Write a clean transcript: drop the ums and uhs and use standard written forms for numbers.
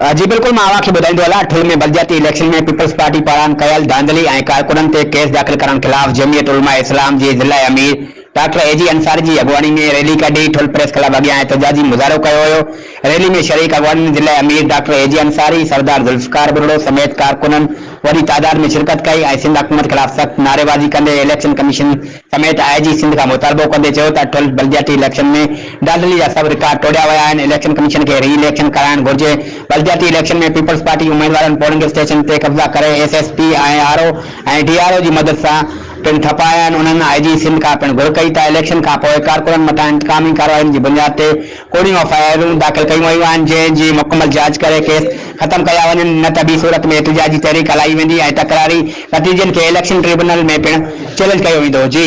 जी बिल्कुल, मां खे ॿुधाईंदो हलां। ठुल में बलदियाती इलेक्शन में पीपल्स पार्टी पारां कयल धांधली ऐं कारकुननि ते केस दाख़िल करण ख़िलाफ़ जमियत उलमा इस्लाम जी ज़िला अमीर डॉक्टर एजी अंसारी जी अगवानी में रैली कढी ठुल प्रेस क्लब अॻियां एहतजाजी मुज़ाहिरो कयो हुयो। रैली में शरीक अगवानी ज़िला अमीर डॉक्टर एजी अंसारी, सरदार ज़ुल्फ़िकार बुरड़ो समेत कारकुननि वॾी तादाद में शिरकत कई ऐं सिंध हुकूमत ख़िलाफ़ सख़्त नारेबाज़ी कंदे इलेक्शन कमीशन समेत आईजी सिंध खां मुतालबो कंदे चयो त ठुल बलदियाती इलेक्शन में धांधली जा सभु रिकॉर्ड तोड़िया विया आहिनि। इलेक्शन कमीशन खे री इलेक्शन कराइण घुर्जे। बलदियाती इलेक्शन में पीपल्स पार्टी उम्मीदवारनि पोलिंग स्टेशन ते कब्ज़ा करे एसएसपी ऐं आरओ ऐं डीआरओ जी मदद सां पिण ठपाया आहिनि। उन्हनि आईजी सिंध खां पिण घुर कई त इलेक्शन खां पोइ कारकुननि मथां इंतकामी कार्रवाइयुनि जी बुनियाद ते कोडिंग एफआईआरूं दाख़िल कयूं वयूं आहिनि, जंहिंजी मुकमल जांच करे केस ख़त्म कया वञनि, न त ॿी सूरत में एहतिजाजी तहरीक हलाई वेंदी ऐं तकरारी नतीजनि खे इलेक्शन ट्रिब्यूनल में पिण चैलेंज कयो वेंदो। जी।